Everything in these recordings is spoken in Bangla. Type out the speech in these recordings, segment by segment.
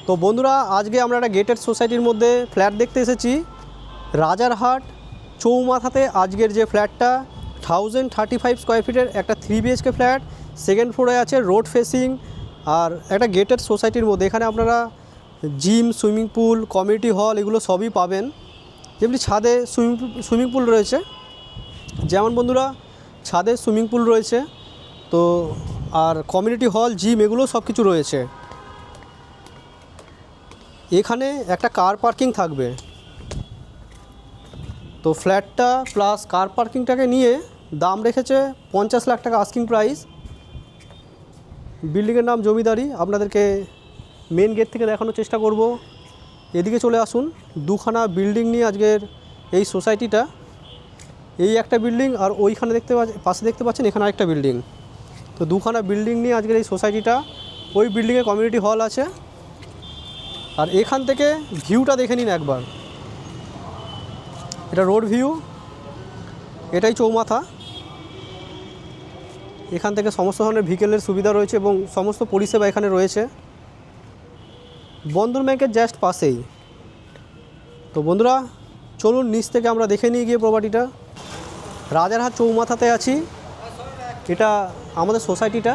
তো বন্ধুরা, আজকে আমরা একটা গেটেড সোসাইটির মধ্যে ফ্ল্যাট দেখতে এসেছি। রাজারহাট চৌমাথাতে আজকের যে ফ্ল্যাটটা 1035 স্কোয়ার ফিটের একটা 3 BHK ফ্ল্যাট, সেকেন্ড ফ্লোরে আছে, রোড ফেসিং, আর একটা গেটেড সোসাইটির মধ্যে। এখানে আপনারা gym, swimming pool, community hall এগুলো সবই পাবেন। যেমনি ছাদে সুইমিং পুল রয়েছে, যেমন বন্ধুরা ছাদে সুইমিং পুল রয়েছে, তো আর কমিউনিটি হল, জিম এগুলো সব কিছু রয়েছে। এখানে একটা কার পার্কিং থাকবে। তো ফ্ল্যাটটা প্লাস কার পার্কিংটাকে নিয়ে দাম রেখেছে 50 লাখ টাকা আস্কিং প্রাইস। বিল্ডিংয়ের নাম জমিদারি। আপনাদেরকে মেন গেট থেকে দেখানোর চেষ্টা করব। এদিকে চলে আসুন। দুখানা বিল্ডিং নিয়ে আজকের এই সোসাইটিটা। এই একটা বিল্ডিং, আর ওইখানে পাশে দেখতে পাচ্ছেন এখানে আরেকটা বিল্ডিং। তো দুখানা বিল্ডিং নিয়ে আজকের এই সোসাইটিটা। ওই বিল্ডিংয়ে কমিউনিটি হল আছে। আর এখান থেকে ভিউটা দেখে নিন একবার। এটা রোড ভিউ, এটাই চৌমাথা। এখান থেকে সমস্ত ধরনের ভেহিকেলের সুবিধা রয়েছে এবং সমস্ত পরিষেবা এখানে রয়েছে, বন্ধন ব্যাংকের জাস্ট পাশেই। তো বন্ধুরা চলুন নিচ থেকে আমরা দেখে নিয়ে গিয়ে প্রপার্টিটা। রাজারহাট চৌমাথাতে আছি। এটা আমাদের সোসাইটিটা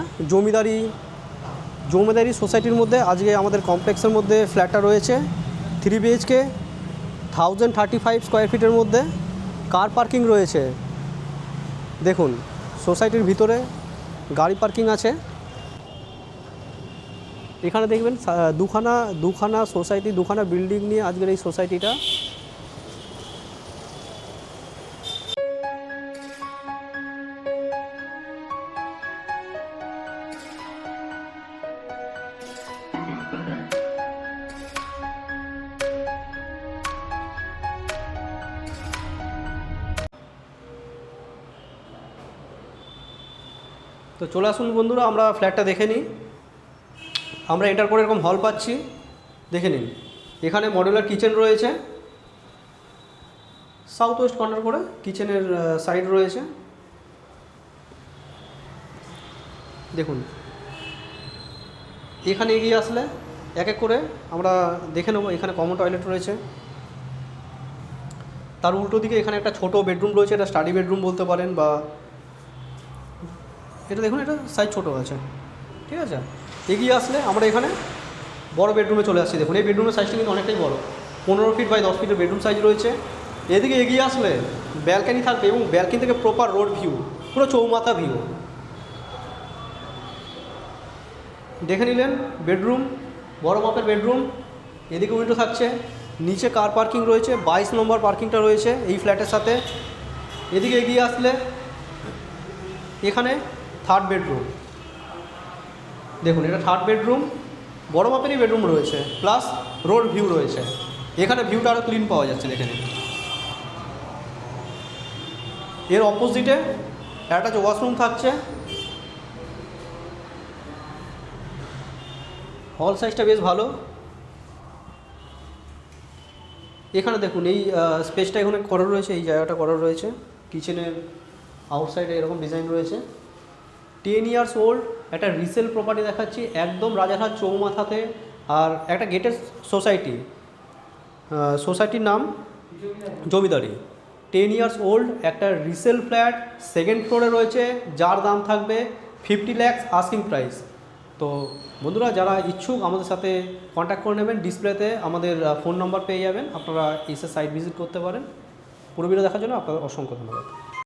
জমিদারি সোসাইটির মধ্যে আজকে আমাদের কমপ্লেক্সের মধ্যে ফ্ল্যাটটা রয়েছে। 3 BHK 1035 স্কোয়ার ফিটের মধ্যে কার পার্কিং রয়েছে। দেখুন সোসাইটির ভিতরে গাড়ি পার্কিং আছে। এখানে দেখবেন দুখানা সোসাইটি, দুখানা বিল্ডিং নিয়ে আজকের এই সোসাইটিটা। তো চলে আসুন বন্ধুরা, আমরা ফ্ল্যাটটা দেখে নিই। আমরা এন্টার করে এরকম হল পাচ্ছি, দেখে নিন। এখানে মডুলার কিচেন রয়েছে, সাউথ ওয়েস্ট কর্নার করে কিচেনের সাইড রয়েছে। দেখুন এখানে এগিয়ে আসলে এক এক করে আমরা দেখে নেব। এখানে কমন টয়লেট রয়েছে, তার উল্টো দিকে এখানে একটা ছোট বেডরুম রয়েছে। এটা স্টাডি বেডরুম বলতে পারেন, বা এটা দেখুন, এটা সাইজ ছোটো আছে, ঠিক আছে। এগিয়ে আসলে আমরা এখানে বড় বেডরুমে চলে আসছি। দেখুন এই বেডরুমের সাইজটা কিন্তু অনেকটাই বড়, 15 ফিট বাই 10 ফিটের বেডরুম সাইজ রয়েছে। এদিকে এগিয়ে আসলে ব্যালকানি থাকবে এবং ব্যালকানি থেকে প্রপার রোড ভিউ, পুরো চৌমাথা ভিউ দেখে নিলেন। বেডরুম বড় মাপের বেডরুম, এদিকে উইন্ডো থাকছে, নিচে কার পার্কিং রয়েছে, 22 নম্বর পার্কিংটা রয়েছে এই ফ্ল্যাটের সাথে। এদিকে এগিয়ে আসলে এখানে থার্ড বেডরুম। দেখুন এটা থার্ড বেডরুম, বড় মাপেরই বেডরুম রয়েছে, প্লাস রোড ভিউ রয়েছে। এখানে ভিউটা আরও ক্লিন পাওয়া যাচ্ছে, দেখে নিন। এর অপোজিটে একটা ওয়াশরুম থাকছে। হল সাইজটা বেশ ভালো। এখানে দেখুন এই স্পেসটা এখানে করা রয়েছে, এই জায়গাটা করা রয়েছে। কিচেনের আউটসাইডে এরকম ডিজাইন রয়েছে। 10 ইয়ার্স ওল্ড একটা রিসেল প্রপার্টি দেখাচ্ছি, একদম রাজারহাট চৌমাথাতে। আর একটা গেটেড সোসাইটি, সোসাইটির নাম জমিদারি। 10 ইয়ার্স ওল্ড একটা রিসেল ফ্ল্যাট, সেকেন্ড ফ্লোরে রয়েছে, যার দাম থাকবে 50 লাখ আস্কিং প্রাইস। তো বন্ধুরা যারা ইচ্ছুক আমাদের সাথে কন্ট্যাক্ট করে নেবেন। ডিসপ্লেতে আমাদের ফোন নাম্বার পেয়ে যাবেন, আপনারা এসে সাইট ভিজিট করতে পারেন। পুরো ভিডিও দেখার জন্য আপনাদের অসংখ্য ধন্যবাদ।